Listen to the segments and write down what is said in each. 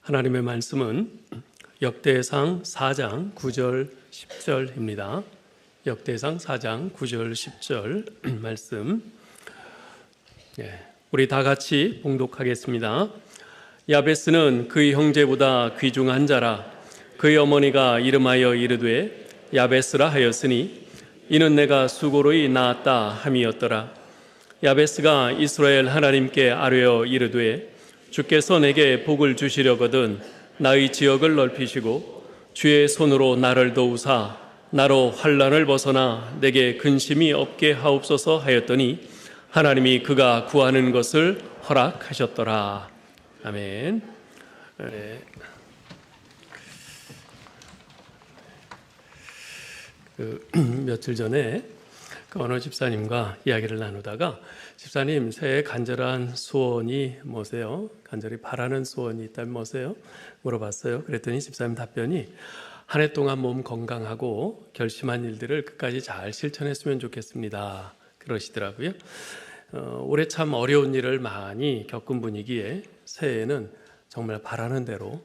하나님의 말씀은 역대상 4장 9절 10절입니다. 역대상 4장 9절 10절 말씀, 우리 다 같이 봉독하겠습니다. 야베스는 그의 형제보다 귀중한 자라. 그의 어머니가 이름하여 이르되 야베스라 하였으니 이는 내가 수고로이 낳았다 함이었더라. 야베스가 이스라엘 하나님께 아뢰어 이르되 주께서 내게 복을 주시려거든 나의 지역을 넓히시고 주의 손으로 나를 도우사 나로 환난을 벗어나 내게 근심이 없게 하옵소서 하였더니 하나님이 그가 구하는 것을 허락하셨더라. 아멘. 며칠 전에 어느 집사님과 이야기를 나누다가 집사님, 새해 간절한 소원이 뭐세요? 간절히 바라는 소원이 있다면 뭐세요? 물어봤어요. 그랬더니 집사님 답변이 한 해 동안 몸 건강하고 결심한 일들을 끝까지 잘 실천했으면 좋겠습니다. 그러시더라고요. 올해 참 어려운 일을 많이 겪은 분이기에 새해에는 정말 바라는 대로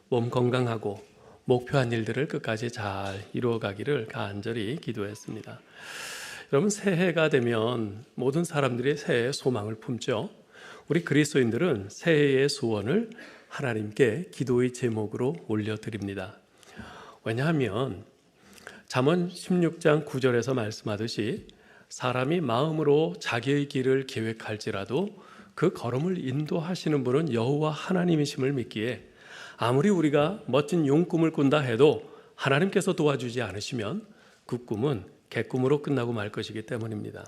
몸 건강하고 목표한 일들을 끝까지 잘 이루어가기를 간절히 기도했습니다. 여러분, 새해가 되면 모든 사람들이 새해의 소망을 품죠. 우리 그리스도인들은 새해의 소원을 하나님께 기도의 제목으로 올려드립니다. 왜냐하면 잠언 16장 9절에서 말씀하듯이 사람이 마음으로 자기의 길을 계획할지라도 그 걸음을 인도하시는 분은 여호와 하나님이심을 믿기에 아무리 우리가 멋진 용꿈을 꾼다 해도 하나님께서 도와주지 않으시면 그 꿈은 개꿈으로 끝나고 말 것이기 때문입니다.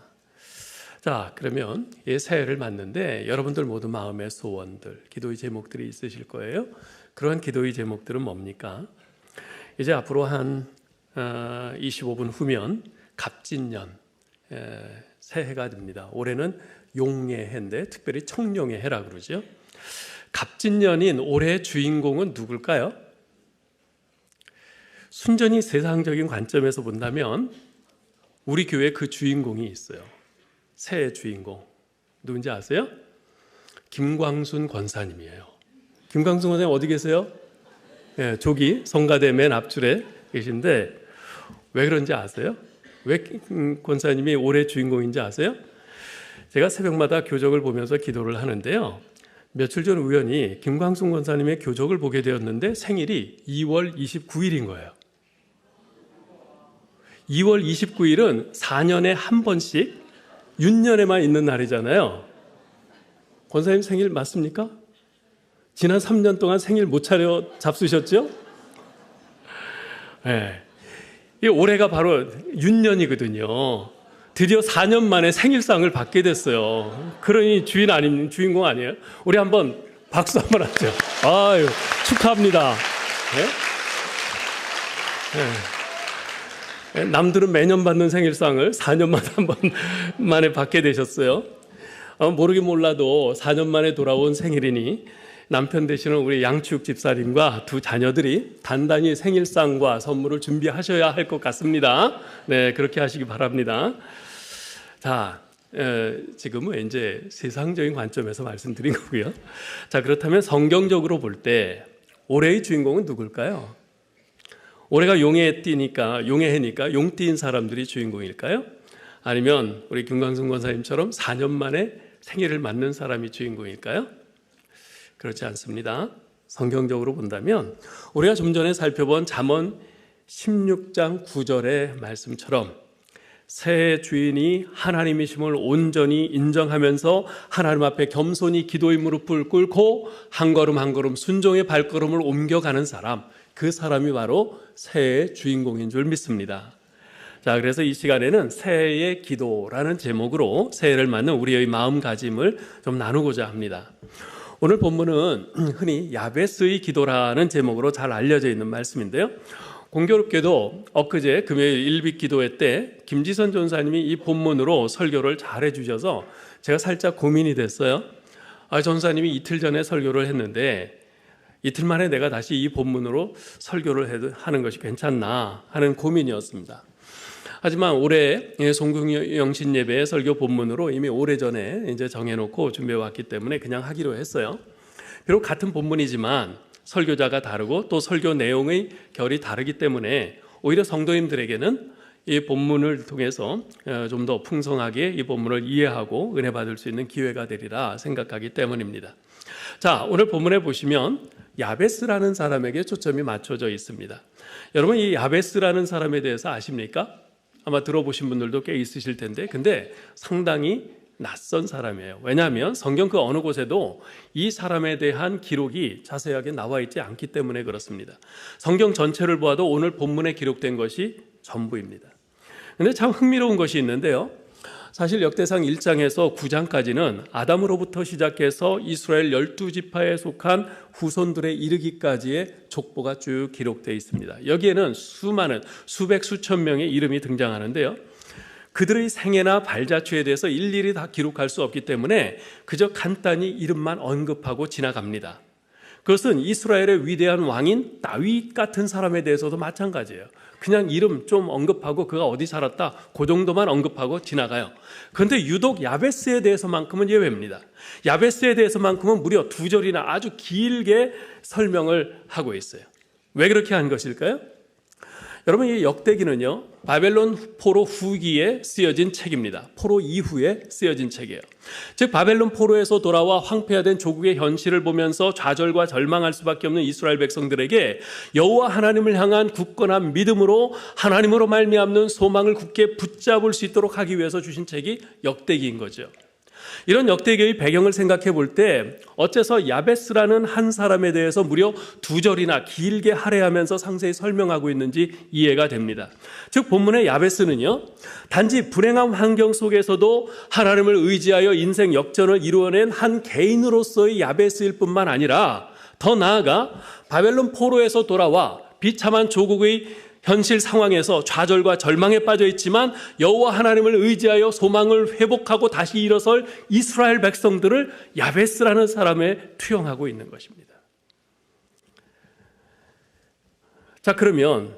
자, 그러면 이 새해를 맞는데 여러분들 모두 마음의 소원들, 기도의 제목들이 있으실 거예요. 그런 기도의 제목들은 뭡니까? 이제 앞으로 한 25분 후면 갑진년 새해가 됩니다. 올해는 용의 해인데 특별히 청룡의 해라 그러죠. 갑진년인 올해의 주인공은 누굴까요? 순전히 세상적인 관점에서 본다면 우리 교회에 그 주인공이 있어요. 새해 주인공 누군지 아세요? 김광순 권사님이에요. 김광순 권사님 어디 계세요? 네, 저기 성가대 맨 앞줄에 계신데 왜 그런지 아세요? 왜 권사님이 올해 주인공인지 아세요? 제가 새벽마다 교적을 보면서 기도를 하는데요, 며칠 전 우연히 김광순 권사님의 교적을 보게 되었는데 생일이 2월 29일인 거예요. 2월 29일은 4년에 한 번씩 윤년에만 있는 날이잖아요. 권사님 생일 맞습니까? 지난 3년 동안 생일 못 차려 잡수셨죠? 네. 이 올해가 바로 윤년이거든요. 드디어 4년 만에 생일상을 받게 됐어요. 그러니 주인공 아니에요? 우리 한번 박수 한번 하죠. 아유, 축하합니다. 네? 네. 남들은 매년 받는 생일상을 4년마다 한 번 만에 받게 되셨어요. 모르긴 몰라도 4년 만에 돌아온 생일이니 남편 되시는 우리 양치욱 집사님과 두 자녀들이 단단히 생일상과 선물을 준비하셔야 할 것 같습니다. 네, 그렇게 하시기 바랍니다. 자, 지금은 이제 세상적인 관점에서 말씀드린 거고요. 자, 그렇다면 성경적으로 볼 때 올해의 주인공은 누굴까요? 올해가 용의 해니까 용띠인 사람들이 주인공일까요? 아니면 우리 김광순 권사님처럼 4년 만에 생일을 맞는 사람이 주인공일까요? 그렇지 않습니다. 성경적으로 본다면 우리가 좀 전에 살펴본 잠언 16장 9절의 말씀처럼 새해 주인이 하나님이심을 온전히 인정하면서 하나님 앞에 겸손히 기도의 무릎을 꿇고 한 걸음 한 걸음 순종의 발걸음을 옮겨가는 사람, 그 사람이 바로 새해의 주인공인 줄 믿습니다. 자, 그래서 이 시간에는 새해의 기도라는 제목으로 새해를 맞는 우리의 마음가짐을 좀 나누고자 합니다. 오늘 본문은 흔히 야베스의 기도라는 제목으로 잘 알려져 있는 말씀인데요, 공교롭게도 엊그제 금요일 일빛 기도회 때 김지선 전사님이 이 본문으로 설교를 잘 해주셔서 제가 살짝 고민이 됐어요. 전사님이 이틀 전에 설교를 했는데 이틀 만에 내가 다시 이 본문으로 설교를 하는 것이 괜찮나 하는 고민이었습니다. 하지만 올해 송금영신 예배의 설교 본문으로 이미 오래전에 이제 정해놓고 준비해 왔기 때문에 그냥 하기로 했어요. 비록 같은 본문이지만 설교자가 다르고 또 설교 내용의 결이 다르기 때문에 오히려 성도님들에게는 이 본문을 통해서 좀 더 풍성하게 이 본문을 이해하고 은혜 받을 수 있는 기회가 되리라 생각하기 때문입니다. 자, 오늘 본문에 보시면 야베스라는 사람에게 초점이 맞춰져 있습니다. 여러분, 이 야베스라는 사람에 대해서 아십니까? 아마 들어보신 분들도 꽤 있으실 텐데, 근데 상당히 낯선 사람이에요. 왜냐하면 성경 그 어느 곳에도 이 사람에 대한 기록이 자세하게 나와 있지 않기 때문에 그렇습니다. 성경 전체를 보아도 오늘 본문에 기록된 것이 전부입니다. 근데 참 흥미로운 것이 있는데요. 사실 역대상 1장에서 9장까지는 아담으로부터 시작해서 이스라엘 12지파에 속한 후손들에 이르기까지의 족보가 쭉 기록되어 있습니다. 여기에는 수많은 수백 수천 명의 이름이 등장하는데요. 그들의 생애나 발자취에 대해서 일일이 다 기록할 수 없기 때문에 그저 간단히 이름만 언급하고 지나갑니다. 그것은 이스라엘의 위대한 왕인 다윗 같은 사람에 대해서도 마찬가지예요. 그냥 이름 좀 언급하고 그가 어디 살았다, 그 정도만 언급하고 지나가요. 그런데 유독 야베스에 대해서만큼은 예외입니다. 야베스에 대해서만큼은 무려 2절이나 아주 길게 설명을 하고 있어요. 왜 그렇게 한 것일까요? 여러분, 이 역대기는요, 바벨론 포로 후기에 쓰여진 책입니다. 포로 이후에 쓰여진 책이에요. 즉 바벨론 포로에서 돌아와 황폐화된 조국의 현실을 보면서 좌절과 절망할 수밖에 없는 이스라엘 백성들에게 여호와 하나님을 향한 굳건한 믿음으로 하나님으로 말미암는 소망을 굳게 붙잡을 수 있도록 하기 위해서 주신 책이 역대기인 거죠. 이런 역대기의 배경을 생각해 볼 때 어째서 야베스라는 한 사람에 대해서 무려 2절이나 길게 할애하면서 상세히 설명하고 있는지 이해가 됩니다. 즉 본문의 야베스는요, 단지 불행한 환경 속에서도 하나님을 의지하여 인생 역전을 이루어낸 한 개인으로서의 야베스일 뿐만 아니라 더 나아가 바벨론 포로에서 돌아와 비참한 조국의 현실 상황에서 좌절과 절망에 빠져 있지만 여호와 하나님을 의지하여 소망을 회복하고 다시 일어설 이스라엘 백성들을 야베스라는 사람에 투영하고 있는 것입니다. 자, 그러면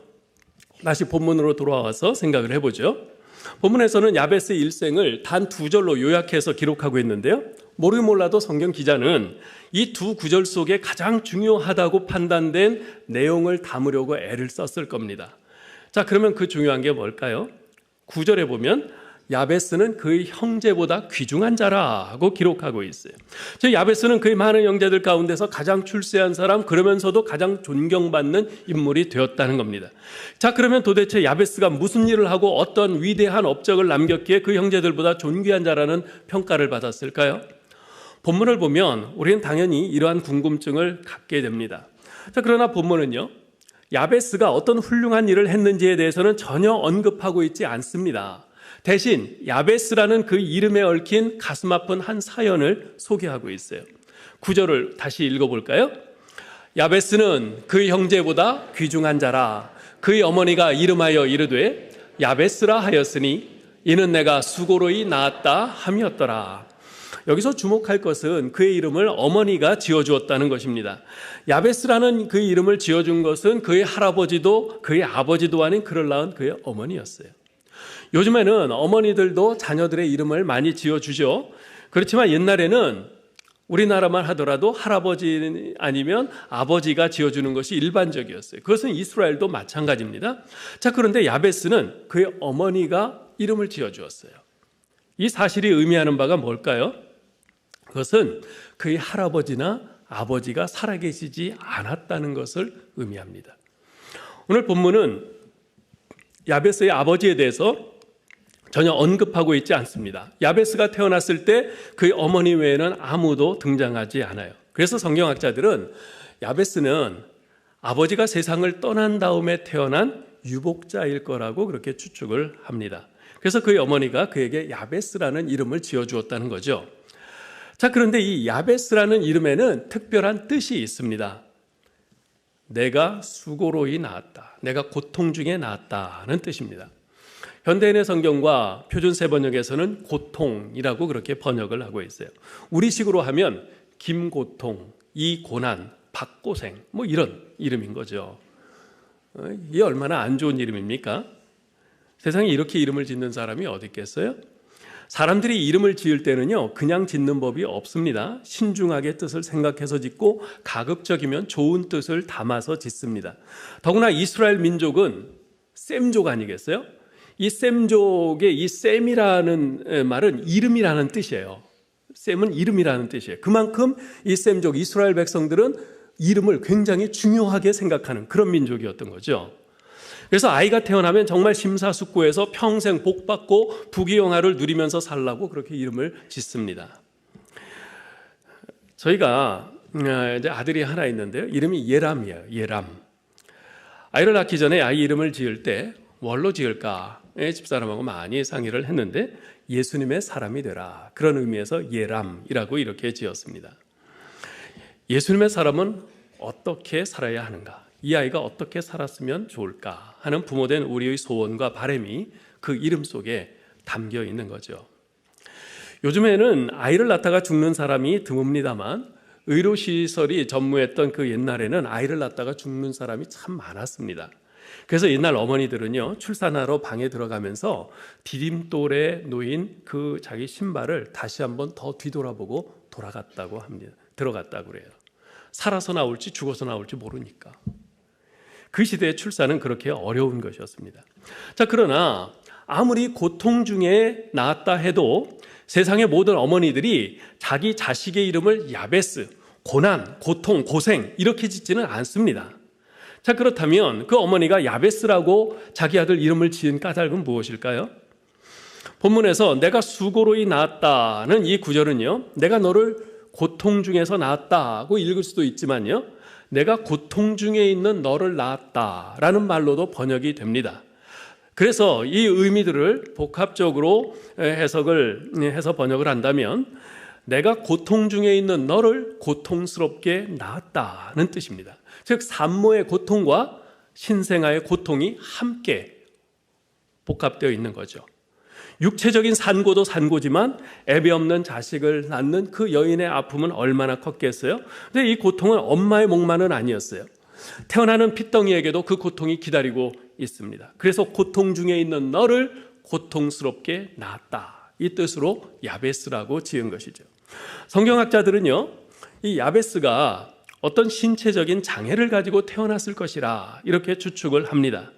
다시 본문으로 돌아와서 생각을 해보죠. 본문에서는 야베스의 일생을 단 2절로 요약해서 기록하고 있는데요. 모르긴 몰라도 성경 기자는 이 2구절 속에 가장 중요하다고 판단된 내용을 담으려고 애를 썼을 겁니다. 자, 그러면 그 중요한 게 뭘까요? 9절에 보면 야베스는 그의 형제보다 귀중한 자라고 기록하고 있어요. 즉 야베스는 그의 많은 형제들 가운데서 가장 출세한 사람, 그러면서도 가장 존경받는 인물이 되었다는 겁니다. 자, 그러면 도대체 야베스가 무슨 일을 하고 어떤 위대한 업적을 남겼기에 그 형제들보다 존귀한 자라는 평가를 받았을까요? 본문을 보면 우리는 당연히 이러한 궁금증을 갖게 됩니다. 자, 그러나 본문은요, 야베스가 어떤 훌륭한 일을 했는지에 대해서는 전혀 언급하고 있지 않습니다. 대신 야베스라는 그 이름에 얽힌 가슴 아픈 한 사연을 소개하고 있어요. 9절을 다시 읽어볼까요? 야베스는 그 형제보다 귀중한 자라. 그의 어머니가 이름하여 이르되 야베스라 하였으니 이는 내가 수고로이 낳았다 함이었더라. 여기서 주목할 것은 그의 이름을 어머니가 지어주었다는 것입니다. 야베스라는 그의 이름을 지어준 것은 그의 할아버지도 그의 아버지도 아닌 그를 낳은 그의 어머니였어요. 요즘에는 어머니들도 자녀들의 이름을 많이 지어주죠. 그렇지만 옛날에는 우리나라만 하더라도 할아버지 아니면 아버지가 지어주는 것이 일반적이었어요. 그것은 이스라엘도 마찬가지입니다. 자, 그런데 야베스는 그의 어머니가 이름을 지어주었어요. 이 사실이 의미하는 바가 뭘까요? 그것은 그의 할아버지나 아버지가 살아계시지 않았다는 것을 의미합니다. 오늘 본문은 야베스의 아버지에 대해서 전혀 언급하고 있지 않습니다. 야베스가 태어났을 때 그의 어머니 외에는 아무도 등장하지 않아요. 그래서 성경학자들은 야베스는 아버지가 세상을 떠난 다음에 태어난 유복자일 거라고 그렇게 추측을 합니다. 그래서 그의 어머니가 그에게 야베스라는 이름을 지어주었다는 거죠. 자, 그런데 이 야베스라는 이름에는 특별한 뜻이 있습니다. 내가 수고로이 낳았다. 내가 고통 중에 낳았다는 뜻입니다. 현대인의 성경과 표준 세번역에서는 고통이라고 그렇게 번역을 하고 있어요. 우리식으로 하면 김고통, 이고난, 박고생 뭐 이런 이름인 거죠. 이게 얼마나 안 좋은 이름입니까? 세상에 이렇게 이름을 짓는 사람이 어디 있겠어요? 사람들이 이름을 지을 때는요, 그냥 짓는 법이 없습니다. 신중하게 뜻을 생각해서 짓고 가급적이면 좋은 뜻을 담아서 짓습니다. 더구나 이스라엘 민족은 셈족 아니겠어요? 이 셈족의 이 셈이라는 말은 이름이라는 뜻이에요. 셈은 이름이라는 뜻이에요. 그만큼 이 셈족 이스라엘 백성들은 이름을 굉장히 중요하게 생각하는 그런 민족이었던 거죠. 그래서 아이가 태어나면 정말 심사숙고해서 평생 복받고 부귀영화를 누리면서 살라고 그렇게 이름을 짓습니다. 저희가 이제 아들이 하나 있는데요. 이름이 예람이에요. 예람. 아이를 낳기 전에 아이 이름을 지을 때 뭘로 지을까? 집사람하고 많이 상의를 했는데 예수님의 사람이 되라. 그런 의미에서 예람이라고 이렇게 지었습니다. 예수님의 사람은 어떻게 살아야 하는가? 이 아이가 어떻게 살았으면 좋을까 하는 부모된 우리의 소원과 바람이 그 이름 속에 담겨 있는 거죠. 요즘에는 아이를 낳다가 죽는 사람이 드뭅니다만 의료시설이 전무했던 그 옛날에는 아이를 낳다가 죽는 사람이 참 많았습니다. 그래서 옛날 어머니들은요, 출산하러 방에 들어가면서 디딤돌에 놓인 그 자기 신발을 다시 한번 더 뒤돌아보고 돌아갔다고 합니다. 들어갔다고 그래요. 살아서 나올지 죽어서 나올지 모르니까. 그 시대의 출산은 그렇게 어려운 것이었습니다. 자, 그러나 아무리 고통 중에 낳았다 해도 세상의 모든 어머니들이 자기 자식의 이름을 야베스, 고난, 고통, 고생 이렇게 짓지는 않습니다. 자, 그렇다면 그 어머니가 야베스라고 자기 아들 이름을 지은 까닭은 무엇일까요? 본문에서 내가 수고로이 낳았다는 이 구절은요, 내가 너를 고통 중에서 낳았다고 읽을 수도 있지만요, 내가 고통 중에 있는 너를 낳았다라는 말로도 번역이 됩니다. 그래서 이 의미들을 복합적으로 해석을 해서 번역을 한다면 내가 고통 중에 있는 너를 고통스럽게 낳았다는 뜻입니다. 즉 산모의 고통과 신생아의 고통이 함께 복합되어 있는 거죠. 육체적인 산고도 산고지만 애비 없는 자식을 낳는 그 여인의 아픔은 얼마나 컸겠어요? 근데 이 고통은 엄마의 몫만은 아니었어요. 태어나는 핏덩이에게도 그 고통이 기다리고 있습니다. 그래서 고통 중에 있는 너를 고통스럽게 낳았다. 이 뜻으로 야베스라고 지은 것이죠. 성경학자들은요, 이 야베스가 어떤 신체적인 장애를 가지고 태어났을 것이라 이렇게 추측을 합니다.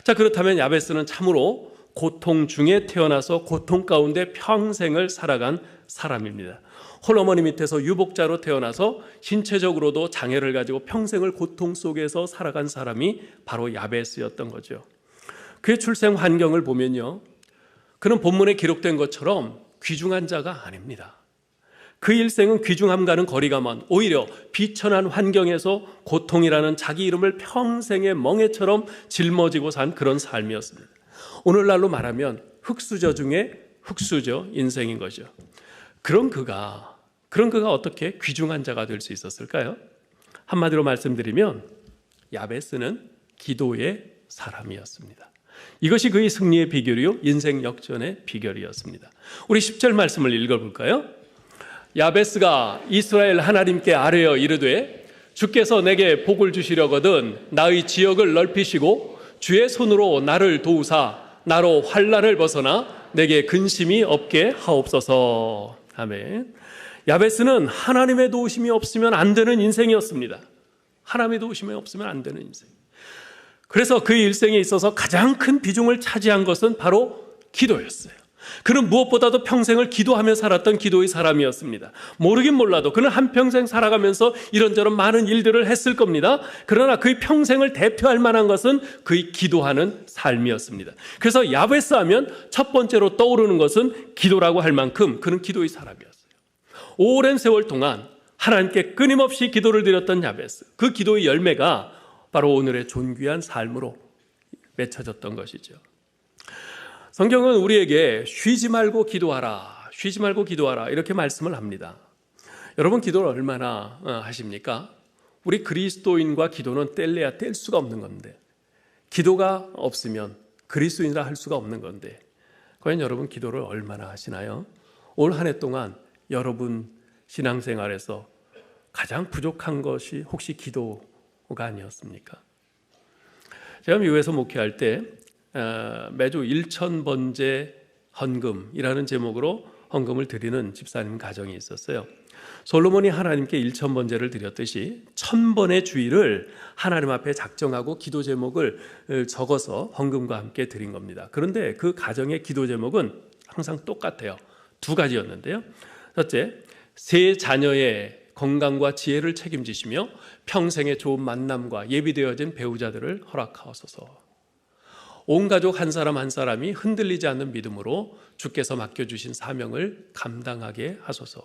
자, 그렇다면 야베스는 참으로 고통 중에 태어나서 고통 가운데 평생을 살아간 사람입니다. 홀어머니 밑에서 유복자로 태어나서 신체적으로도 장애를 가지고 평생을 고통 속에서 살아간 사람이 바로 야베스였던 거죠. 그의 출생 환경을 보면요, 그는 본문에 기록된 것처럼 귀중한 자가 아닙니다. 그 일생은 귀중함과는 거리가 먼 오히려 비천한 환경에서 고통이라는 자기 이름을 평생의 멍에처럼 짊어지고 산 그런 삶이었습니다. 오늘날로 말하면 흙수저 중에 흙수저 인생인 거죠. 그런 그가 어떻게 귀중한 자가 될 수 있었을까요? 한마디로 말씀드리면 야베스는 기도의 사람이었습니다. 이것이 그의 승리의 비결이요, 인생 역전의 비결이었습니다. 우리 10절 말씀을 읽어볼까요? 야베스가 이스라엘 하나님께 아뢰어 이르되 주께서 내게 복을 주시려거든 나의 지역을 넓히시고 주의 손으로 나를 도우사 나로 환난을 벗어나 내게 근심이 없게 하옵소서. 아멘. 야베스는 하나님의 도우심이 없으면 안 되는 인생이었습니다. 하나님의 도우심이 없으면 안 되는 인생. 그래서 그의 일생에 있어서 가장 큰 비중을 차지한 것은 바로 기도였어요. 그는 무엇보다도 평생을 기도하며 살았던 기도의 사람이었습니다. 모르긴 몰라도 그는 한평생 살아가면서 이런저런 많은 일들을 했을 겁니다. 그러나 그의 평생을 대표할 만한 것은 그의 기도하는 삶이었습니다. 그래서 야베스 하면 첫 번째로 떠오르는 것은 기도라고 할 만큼 그는 기도의 사람이었어요. 오랜 세월 동안 하나님께 끊임없이 기도를 드렸던 야베스, 그 기도의 열매가 바로 오늘의 존귀한 삶으로 맺혀졌던 것이죠. 성경은 우리에게 쉬지 말고 기도하라, 쉬지 말고 기도하라 이렇게 말씀을 합니다. 여러분 기도를 얼마나 하십니까? 우리 그리스도인과 기도는 뗄래야 뗄 수가 없는 건데, 기도가 없으면 그리스도인이라 할 수가 없는 건데, 과연 여러분 기도를 얼마나 하시나요? 올 한 해 동안 여러분 신앙생활에서 가장 부족한 것이 혹시 기도가 아니었습니까? 제가 미국에서 목회할 때 매주 1,000번째 헌금이라는 제목으로 헌금을 드리는 집사님 가정이 있었어요. 솔로몬이 하나님께 1000번제를 드렸듯이 1000번의 주일을 하나님 앞에 작정하고 기도 제목을 적어서 헌금과 함께 드린 겁니다. 그런데 그 가정의 기도 제목은 항상 똑같아요. 2가지였는데요. 첫째, 세 자녀의 건강과 지혜를 책임지시며 평생의 좋은 만남과 예비되어진 배우자들을 허락하옵소서. 온 가족 한 사람 한 사람이 흔들리지 않는 믿음으로 주께서 맡겨주신 사명을 감당하게 하소서.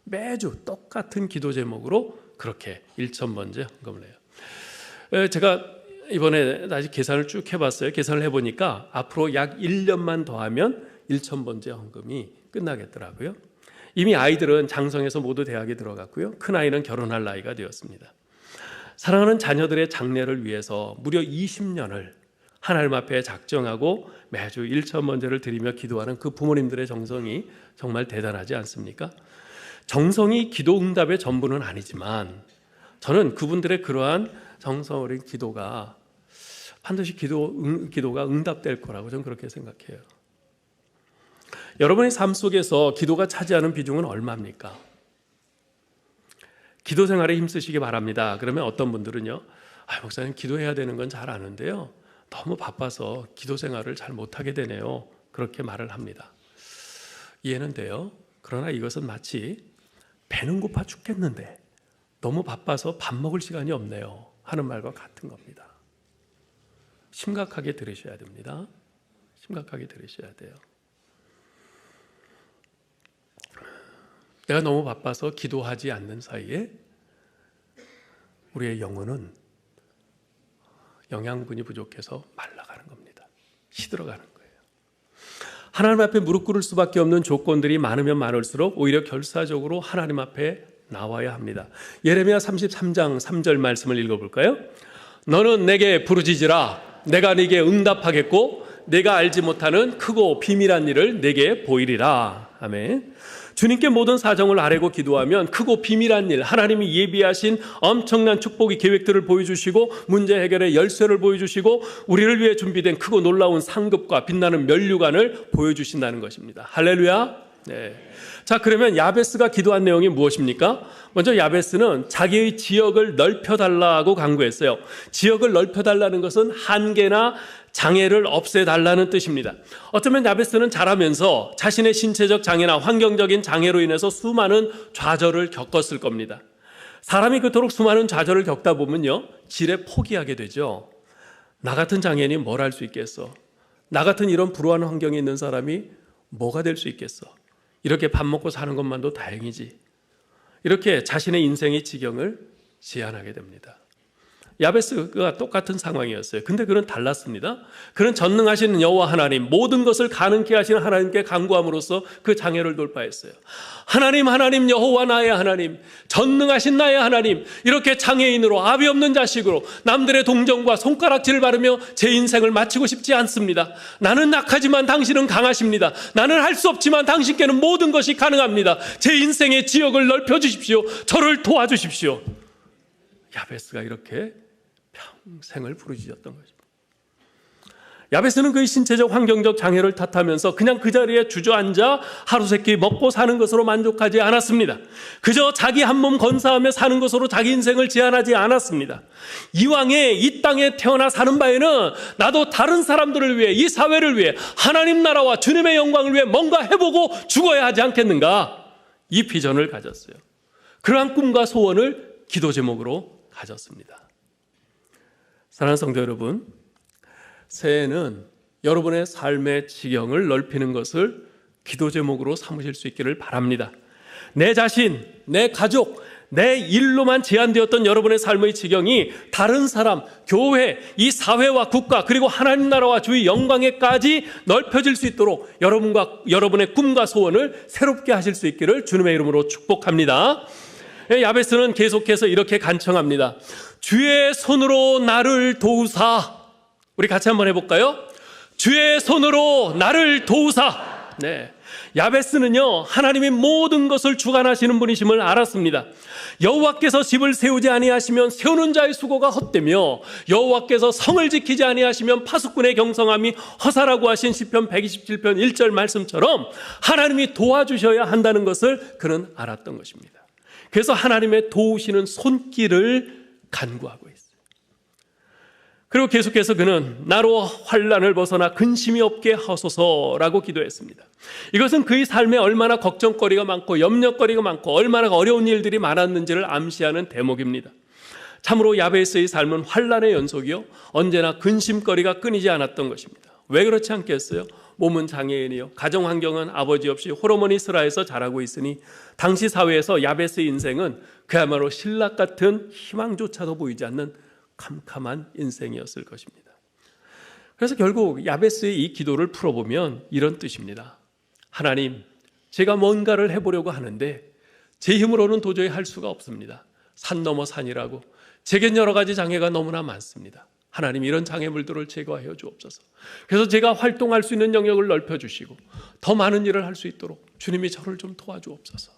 매주 똑같은 기도 제목으로 그렇게 1000번째 헌금을 해요. 제가 이번에 다시 계산을 쭉 해봤어요. 계산을 해보니까 앞으로 약 1년만 더하면 1000번째 헌금이 끝나겠더라고요. 이미 아이들은 장성해서 모두 대학에 들어갔고요. 큰아이는 결혼할 나이가 되었습니다. 사랑하는 자녀들의 장래를 위해서 무려 20년을 하나님 앞에 작정하고 매주 1000번제를 드리며 기도하는 그 부모님들의 정성이 정말 대단하지 않습니까? 정성이 기도 응답의 전부는 아니지만 저는 그분들의 그러한 정성 어린 기도가 반드시 기도가 응답될 거라고 저는 그렇게 생각해요. 여러분의 삶 속에서 기도가 차지하는 비중은 얼마입니까? 기도 생활에 힘쓰시기 바랍니다. 그러면 어떤 분들은요, 목사님 기도해야 되는 건 잘 아는데요, 너무 바빠서 기도 생활을 잘 못하게 되네요. 그렇게 말을 합니다. 이해는 돼요. 그러나 이것은 마치 배는 고파 죽겠는데 너무 바빠서 밥 먹을 시간이 없네요 하는 말과 같은 겁니다. 심각하게 들으셔야 됩니다. 심각하게 들으셔야 돼요. 내가 너무 바빠서 기도하지 않는 사이에 우리의 영혼은 영양분이 부족해서 말라가는 겁니다. 시들어가는 거예요. 하나님 앞에 무릎 꿇을 수밖에 없는 조건들이 많으면 많을수록 오히려 결사적으로 하나님 앞에 나와야 합니다. 예레미야 33장 3절 말씀을 읽어볼까요? 너는 내게 부르짖으라. 내가 네게 응답하겠고 내가 알지 못하는 크고 비밀한 일을 내게 보이리라. 아멘. 주님께 모든 사정을 아뢰고 기도하면 크고 비밀한 일, 하나님이 예비하신 엄청난 축복의 계획들을 보여주시고 문제 해결의 열쇠를 보여주시고 우리를 위해 준비된 크고 놀라운 상급과 빛나는 면류관을 보여주신다는 것입니다. 할렐루야. 네. 자, 그러면 야베스가 기도한 내용이 무엇입니까? 먼저 야베스는 자기의 지역을 넓혀달라고 간구했어요. 지역을 넓혀달라는 것은 한계나 장애를 없애달라는 뜻입니다. 어쩌면 야베스는 자라면서 자신의 신체적 장애나 환경적인 장애로 인해서 수많은 좌절을 겪었을 겁니다. 사람이 그토록 수많은 좌절을 겪다 보면요, 지레 포기하게 되죠. 나 같은 장애인이 뭘 할 수 있겠어? 나 같은 이런 불우한 환경에 있는 사람이 뭐가 될 수 있겠어? 이렇게 밥 먹고 사는 것만도 다행이지. 이렇게 자신의 인생의 지경을 제한하게 됩니다. 야베스가 똑같은 상황이었어요. 근데 그는 달랐습니다. 그는 전능하신 여호와 하나님, 모든 것을 가능케 하시는 하나님께 간구함으로써 그 장애를 돌파했어요. 하나님, 하나님, 여호와 나의 하나님, 전능하신 나의 하나님, 이렇게 장애인으로 아비 없는 자식으로 남들의 동정과 손가락질을 바르며 제 인생을 마치고 싶지 않습니다. 나는 약하지만 당신은 강하십니다. 나는 할 수 없지만 당신께는 모든 것이 가능합니다. 제 인생의 지역을 넓혀주십시오. 저를 도와주십시오. 야베스가 이렇게 평생을 부르짖었던 것입니다. 야베스는 그의 신체적 환경적 장애를 탓하면서 그냥 그 자리에 주저앉아 하루 세끼 먹고 사는 것으로 만족하지 않았습니다. 그저 자기 한 몸 건사하며 사는 것으로 자기 인생을 제한하지 않았습니다. 이왕에 이 땅에 태어나 사는 바에는 나도 다른 사람들을 위해, 이 사회를 위해, 하나님 나라와 주님의 영광을 위해 뭔가 해보고 죽어야 하지 않겠는가? 이 비전을 가졌어요. 그러한 꿈과 소원을 기도 제목으로 가졌습니다. 사랑하는 성도 여러분, 새해에는 여러분의 삶의 지경을 넓히는 것을 기도 제목으로 삼으실 수 있기를 바랍니다. 내 자신, 내 가족, 내 일로만 제한되었던 여러분의 삶의 지경이 다른 사람, 교회, 이 사회와 국가, 그리고 하나님 나라와 주의 영광에까지 넓혀질 수 있도록 여러분의 꿈과 소원을 새롭게 하실 수 있기를 주님의 이름으로 축복합니다. 야베스는 계속해서 이렇게 간청합니다. 주의 손으로 나를 도우사. 우리 같이 한번 해볼까요? 주의 손으로 나를 도우사. 네. 야베스는요, 하나님이 모든 것을 주관하시는 분이심을 알았습니다. 여호와께서 집을 세우지 아니하시면 세우는 자의 수고가 헛되며 여호와께서 성을 지키지 아니하시면 파수꾼의 경성함이 허사라고 하신 시편 127편 1절 말씀처럼 하나님이 도와주셔야 한다는 것을 그는 알았던 것입니다. 그래서 하나님의 도우시는 손길을 간구하고 있어요. 그리고 계속해서 그는 나로 환난을 벗어나 근심이 없게 하소서라고 기도했습니다. 이것은 그의 삶에 얼마나 걱정거리가 많고 염려거리가 많고 얼마나 어려운 일들이 많았는지를 암시하는 대목입니다. 참으로 야베스의 삶은 환난의 연속이요, 언제나 근심거리가 끊이지 않았던 것입니다. 왜 그렇지 않겠어요? 몸은 장애인이요, 가정환경은 아버지 없이 홀어머니 슬하에서 자라고 있으니 당시 사회에서 야베스의 인생은 그야말로 신락 같은 희망조차도 보이지 않는 캄캄한 인생이었을 것입니다. 그래서 결국 야베스의 이 기도를 풀어보면 이런 뜻입니다. 하나님, 제가 뭔가를 해보려고 하는데 제 힘으로는 도저히 할 수가 없습니다. 산 넘어 산이라고 제겐 여러 가지 장애가 너무나 많습니다. 하나님, 이런 장애물들을 제거하여 주옵소서. 그래서 제가 활동할 수 있는 영역을 넓혀주시고 더 많은 일을 할 수 있도록 주님이 저를 좀 도와주옵소서.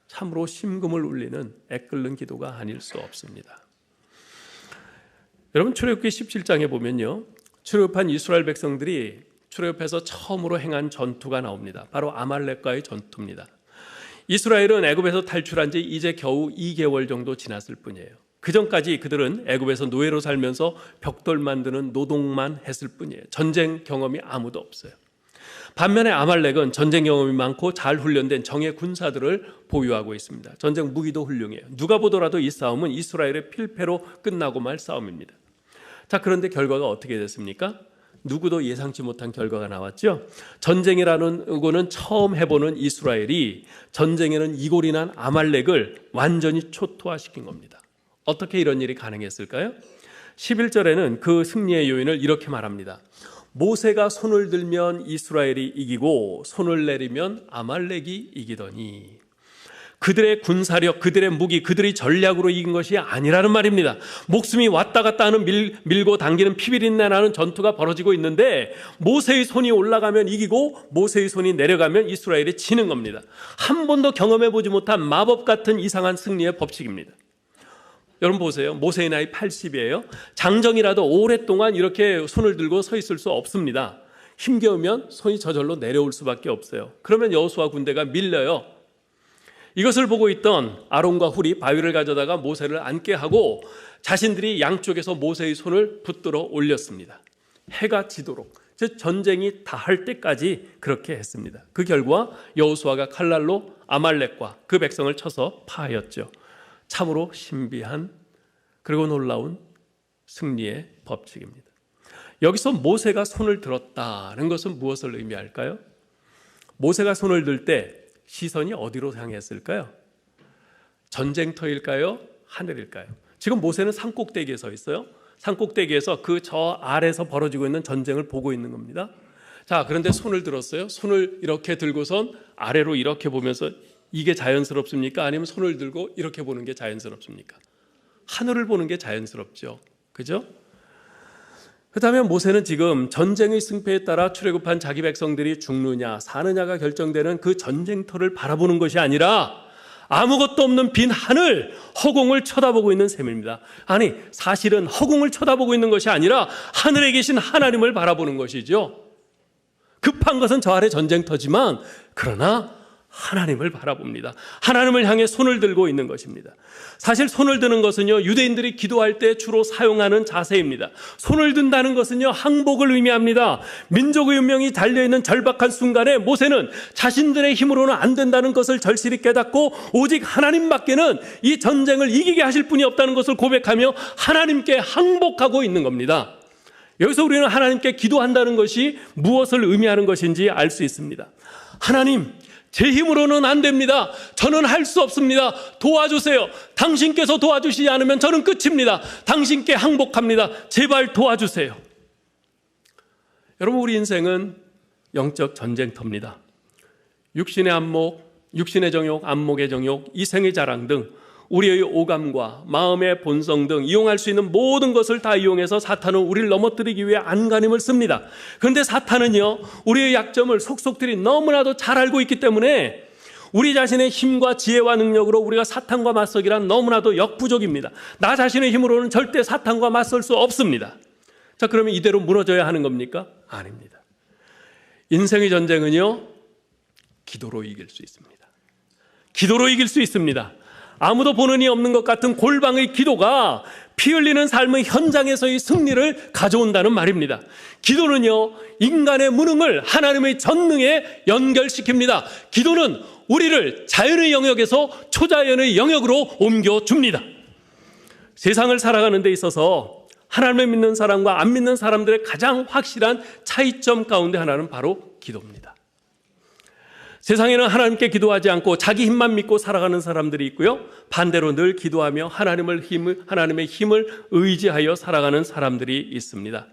참으로 심금을 울리는 애끓는 기도가 아닐 수 없습니다. 여러분, 출애굽기 17장에 보면요, 출애굽한 이스라엘 백성들이 출애굽해서 처음으로 행한 전투가 나옵니다. 바로 아말렉과의 전투입니다. 이스라엘은 애굽에서 탈출한 지 이제 겨우 2개월 정도 지났을 뿐이에요. 그 전까지 그들은 애굽에서 노예로 살면서 벽돌 만드는 노동만 했을 뿐이에요. 전쟁 경험이 아무도 없어요. 반면에 아말렉은 전쟁 경험이 많고 잘 훈련된 정예 군사들을 보유하고 있습니다. 전쟁 무기도 훌륭해요. 누가 보더라도 이 싸움은 이스라엘의 필패로 끝나고 말 싸움입니다. 자, 그런데 결과가 어떻게 됐습니까? 누구도 예상치 못한 결과가 나왔죠. 전쟁이라는 거는 처음 해보는 이스라엘이 전쟁에는 이골이 난 아말렉을 완전히 초토화시킨 겁니다. 어떻게 이런 일이 가능했을까요? 11절에는 그 승리의 요인을 이렇게 말합니다. 모세가 손을 들면 이스라엘이 이기고 손을 내리면 아말렉이 이기더니, 그들의 군사력, 그들의 무기, 그들의 전략으로 이긴 것이 아니라는 말입니다. 목숨이 왔다 갔다 하는 밀고 당기는 피비린내 나는 전투가 벌어지고 있는데 모세의 손이 올라가면 이기고 모세의 손이 내려가면 이스라엘이 지는 겁니다. 한 번도 경험해보지 못한 마법 같은 이상한 승리의 법칙입니다. 여러분 보세요. 모세의 나이 80이에요. 장정이라도 오랫동안 이렇게 손을 들고 서 있을 수 없습니다. 힘겨우면 손이 저절로 내려올 수밖에 없어요. 그러면 여호수아 군대가 밀려요. 이것을 보고 있던 아론과 훌이 바위를 가져다가 모세를 앉게 하고 자신들이 양쪽에서 모세의 손을 붙들어 올렸습니다. 해가 지도록, 즉 전쟁이 다할 때까지 그렇게 했습니다. 그 결과 여호수아가 칼날로 아말렉과 그 백성을 쳐서 파하였죠. 참으로 신비한 그리고 놀라운 승리의 법칙입니다. 여기서 모세가 손을 들었다는 것은 무엇을 의미할까요? 모세가 손을 들 때 시선이 어디로 향했을까요? 전쟁터일까요? 하늘일까요? 지금 모세는 산꼭대기에 서 있어요. 산꼭대기에서 그 저 아래에서 벌어지고 있는 전쟁을 보고 있는 겁니다. 자, 그런데 손을 들었어요. 손을 이렇게 들고선 아래로 이렇게 보면서 이게 자연스럽습니까? 아니면 손을 들고 이렇게 보는 게 자연스럽습니까? 하늘을 보는 게 자연스럽죠. 그죠? 그 다음에 모세는 지금 전쟁의 승패에 따라 출애굽한 자기 백성들이 죽느냐 사느냐가 결정되는 그 전쟁터를 바라보는 것이 아니라 아무것도 없는 빈 하늘, 허공을 쳐다보고 있는 셈입니다. 아니, 사실은 허공을 쳐다보고 있는 것이 아니라 하늘에 계신 하나님을 바라보는 것이죠. 급한 것은 저 아래 전쟁터지만 그러나 하나님을 바라봅니다. 하나님을 향해 손을 들고 있는 것입니다. 사실 손을 드는 것은요, 유대인들이 기도할 때 주로 사용하는 자세입니다. 손을 든다는 것은요, 항복을 의미합니다. 민족의 운명이 달려있는 절박한 순간에 모세는 자신들의 힘으로는 안 된다는 것을 절실히 깨닫고 오직 하나님밖에는 이 전쟁을 이기게 하실 분이 없다는 것을 고백하며 하나님께 항복하고 있는 겁니다. 여기서 우리는 하나님께 기도한다는 것이 무엇을 의미하는 것인지 알 수 있습니다. 하나님, 제 힘으로는 안 됩니다. 저는 할 수 없습니다. 도와주세요. 당신께서 도와주시지 않으면 저는 끝입니다. 당신께 항복합니다. 제발 도와주세요. 여러분, 우리 인생은 영적 전쟁터입니다. 육신의 안목, 육신의 정욕, 안목의 정욕, 이생의 자랑 등 우리의 오감과 마음의 본성 등 이용할 수 있는 모든 것을 다 이용해서 사탄은 우리를 넘어뜨리기 위해 안간힘을 씁니다. 그런데 사탄은요, 우리의 약점을 속속들이 너무나도 잘 알고 있기 때문에 우리 자신의 힘과 지혜와 능력으로 우리가 사탄과 맞서기란 너무나도 역부족입니다. 나 자신의 힘으로는 절대 사탄과 맞설 수 없습니다. 자, 그러면 이대로 무너져야 하는 겁니까? 아닙니다. 인생의 전쟁은요, 기도로 이길 수 있습니다. 기도로 이길 수 있습니다. 아무도 보는 이 없는 것 같은 골방의 기도가 피 흘리는 삶의 현장에서의 승리를 가져온다는 말입니다. 기도는요, 인간의 무능을 하나님의 전능에 연결시킵니다. 기도는 우리를 자연의 영역에서 초자연의 영역으로 옮겨줍니다. 세상을 살아가는 데 있어서 하나님을 믿는 사람과 안 믿는 사람들의 가장 확실한 차이점 가운데 하나는 바로 기도입니다. 세상에는 하나님께 기도하지 않고 자기 힘만 믿고 살아가는 사람들이 있고요, 반대로 늘 기도하며 하나님의 힘을 의지하여 살아가는 사람들이 있습니다.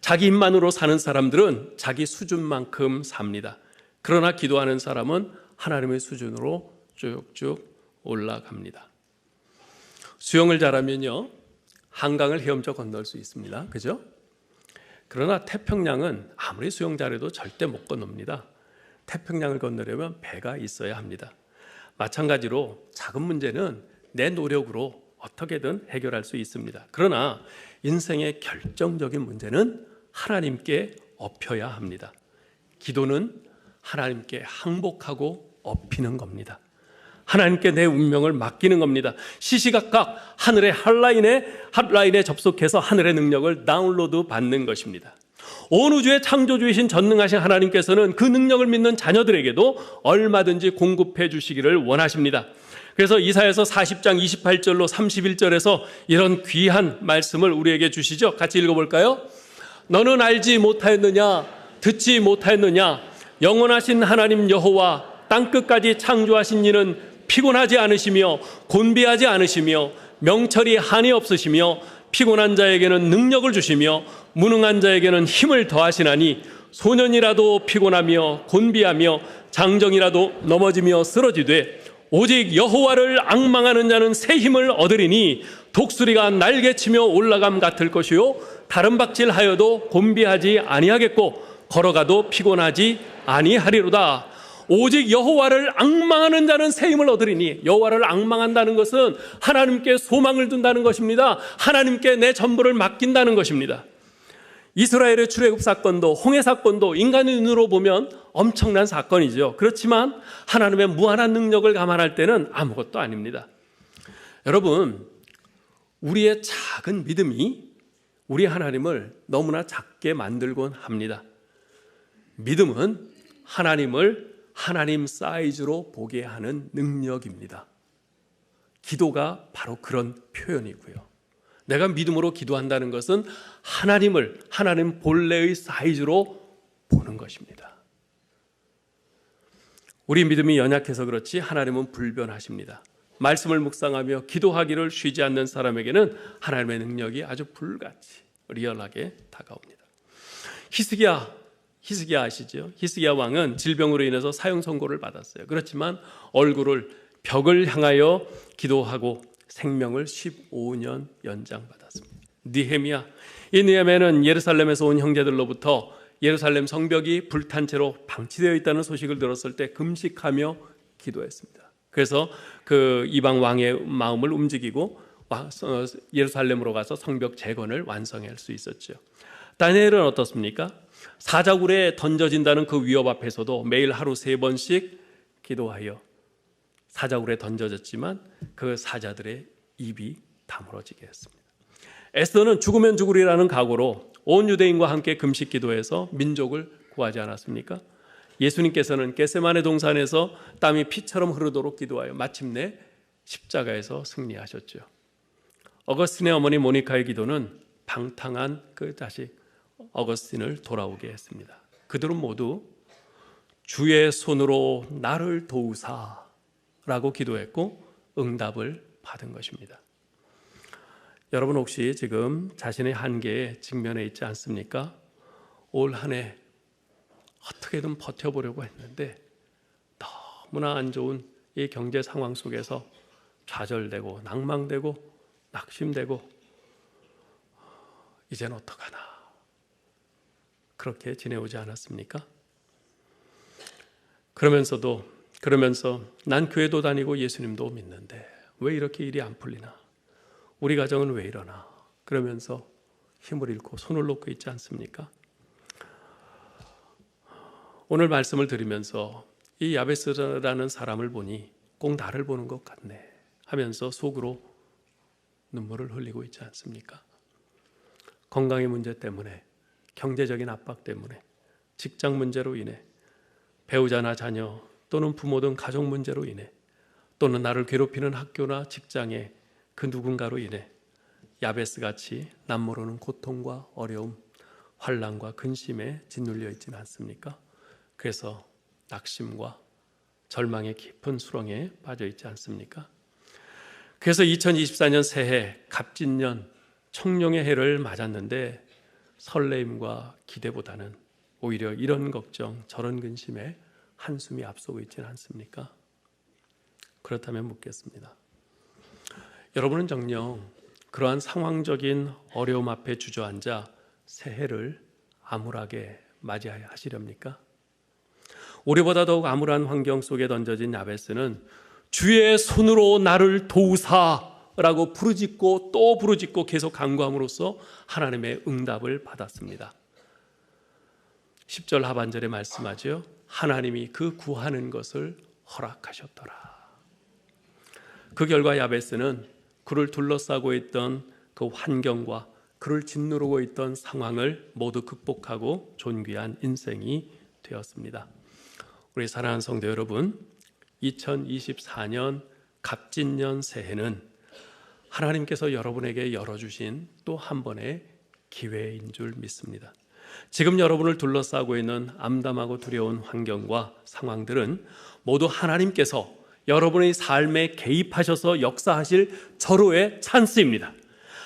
자기 힘만으로 사는 사람들은 자기 수준만큼 삽니다. 그러나 기도하는 사람은 하나님의 수준으로 쭉쭉 올라갑니다. 수영을 잘하면요, 한강을 헤엄쳐 건널 수 있습니다. 그죠? 그러나 태평양은 아무리 수영 잘해도 절대 못 건넙니다. 태평양을 건너려면 배가 있어야 합니다. 마찬가지로 작은 문제는 내 노력으로 어떻게든 해결할 수 있습니다. 그러나 인생의 결정적인 문제는 하나님께 엎혀야 합니다. 기도는 하나님께 항복하고 엎히는 겁니다. 하나님께 내 운명을 맡기는 겁니다. 시시각각 하늘의 핫라인에 접속해서 하늘의 능력을 다운로드 받는 것입니다. 온 우주의 창조주이신 전능하신 하나님께서는 그 능력을 믿는 자녀들에게도 얼마든지 공급해 주시기를 원하십니다. 그래서 이사야서 40장 28절로 31절에서 이런 귀한 말씀을 우리에게 주시죠. 같이 읽어볼까요? 너는 알지 못하였느냐? 듣지 못하였느냐? 영원하신 하나님 여호와 땅끝까지 창조하신 이는 피곤하지 않으시며 곤비하지 않으시며 명철이 한이 없으시며 피곤한 자에게는 능력을 주시며 무능한 자에게는 힘을 더하시나니 소년이라도 피곤하며 곤비하며 장정이라도 넘어지며 쓰러지되 오직 여호와를 앙망하는 자는 새 힘을 얻으리니 독수리가 날개치며 올라감 같을 것이요 다른 박질하여도 곤비하지 아니하겠고 걸어가도 피곤하지 아니하리로다. 오직 여호와를 앙망하는 자는 새 힘을 얻으리니, 여호와를 앙망한다는 것은 하나님께 소망을 둔다는 것입니다. 하나님께 내 전부를 맡긴다는 것입니다. 이스라엘의 출애굽 사건도 홍해 사건도 인간의 눈으로 보면 엄청난 사건이죠. 그렇지만 하나님의 무한한 능력을 감안할 때는 아무것도 아닙니다. 여러분, 우리의 작은 믿음이 우리 하나님을 너무나 작게 만들곤 합니다. 믿음은 하나님을 하나님 사이즈로 보게 하는 능력입니다. 기도가 바로 그런 표현이고요. 내가 믿음으로 기도한다는 것은 하나님을 하나님 본래의 사이즈로 보는 것입니다. 우리 믿음이 연약해서 그렇지 하나님은 불변하십니다. 말씀을 묵상하며 기도하기를 쉬지 않는 사람에게는 하나님의 능력이 아주 불같이 리얼하게 다가옵니다. 히스기야 아시죠? 히스기야 왕은 질병으로 인해서 사형 선고를 받았어요. 그렇지만 얼굴을 벽을 향하여 기도하고 생명을 15년 연장받았습니다. 이 느헤미야는 예루살렘에서 온 형제들로부터 예루살렘 성벽이 불탄 채로 방치되어 있다는 소식을 들었을 때 금식하며 기도했습니다. 그래서 그 이방 왕의 마음을 움직이고 예루살렘으로 가서 성벽 재건을 완성할 수 있었죠. 다니엘은 어떻습니까? 사자굴에 던져진다는 그 위협 앞에서도 매일 하루 3번씩 기도하여 사자굴에 던져졌지만 그 사자들의 입이 다물어지게 했습니다. 에스더는 죽으면 죽으리라는 각오로 온 유대인과 함께 금식 기도해서 민족을 구하지 않았습니까? 예수님께서는 겟세마네 동산에서 땀이 피처럼 흐르도록 기도하여 마침내 십자가에서 승리하셨죠. 어거스틴의 어머니 모니카의 기도는 방탕한 그 자식 어거스틴을 돌아오게 했습니다. 그들은 모두 주의 손으로 나를 도우사 라고 기도했고 응답을 받은 것입니다. 여러분 혹시 지금 자신의 한계에 직면해 있지 않습니까? 올 한 해 어떻게든 버텨보려고 했는데 너무나 안 좋은 이 경제 상황 속에서 좌절되고 낭망되고 낙심되고 이젠 어떡하나 그렇게 지내오지 않았습니까? 그러면서 난 교회도 다니고 예수님도 믿는데 왜 이렇게 일이 안 풀리나? 우리 가정은 왜 이러나? 그러면서 힘을 잃고 손을 놓고 있지 않습니까? 오늘 말씀을 들으면서 이 야베스라는 사람을 보니 꼭 나를 보는 것 같네 하면서 속으로 눈물을 흘리고 있지 않습니까? 건강의 문제 때문에, 경제적인 압박 때문에, 직장 문제로 인해, 배우자나 자녀 또는 부모 등 가족 문제로 인해, 또는 나를 괴롭히는 학교나 직장의 그 누군가로 인해 야베스같이 남모르는 고통과 어려움, 환난과 근심에 짓눌려 있지는 않습니까? 그래서 낙심과 절망의 깊은 수렁에 빠져 있지 않습니까? 그래서 2024년 새해 갑진년 청룡의 해를 맞았는데 설레임과 기대보다는 오히려 이런 걱정 저런 근심에 한숨이 앞서고 있지는 않습니까? 그렇다면 묻겠습니다. 여러분은 정녕 그러한 상황적인 어려움 앞에 주저앉아 새해를 암울하게 맞이하시렵니까? 올해보다 더욱 암울한 환경 속에 던져진 야베스는 주의 손으로 나를 도우사라고 부르짖고 또 부르짖고 계속 간구함으로써 하나님의 응답을 받았습니다. 10절 하반절에 말씀하죠. 하나님이 그 구하는 것을 허락하셨더라. 그 결과 야베스는 그를 둘러싸고 있던 그 환경과 그를 짓누르고 있던 상황을 모두 극복하고 존귀한 인생이 되었습니다. 우리 사랑하는 성도 여러분, 2024년 갑진년 새해는 하나님께서 여러분에게 열어주신 또 한 번의 기회인 줄 믿습니다. 지금 여러분을 둘러싸고 있는 암담하고 두려운 환경과 상황들은 모두 하나님께서 여러분의 삶에 개입하셔서 역사하실 절호의 찬스입니다.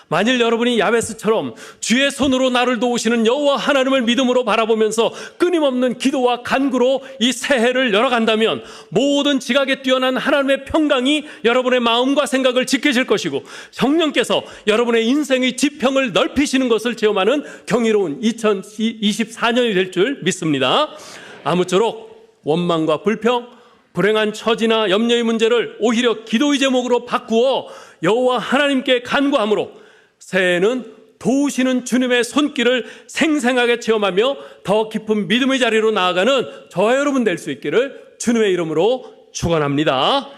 만일 여러분이 야베스처럼 주의 손으로 나를 도우시는 여호와 하나님을 믿음으로 바라보면서 끊임없는 기도와 간구로 이 새해를 열어간다면 모든 지각에 뛰어난 하나님의 평강이 여러분의 마음과 생각을 지키실 것이고 성령께서 여러분의 인생의 지평을 넓히시는 것을 체험하는 경이로운 2024년이 될 줄 믿습니다. 아무쪼록 원망과 불평, 불행한 처지나 염려의 문제를 오히려 기도의 제목으로 바꾸어 여호와 하나님께 간구함으로 새해에는 도우시는 주님의 손길을 생생하게 체험하며 더 깊은 믿음의 자리로 나아가는 저와 여러분 될 수 있기를 주님의 이름으로 축원합니다.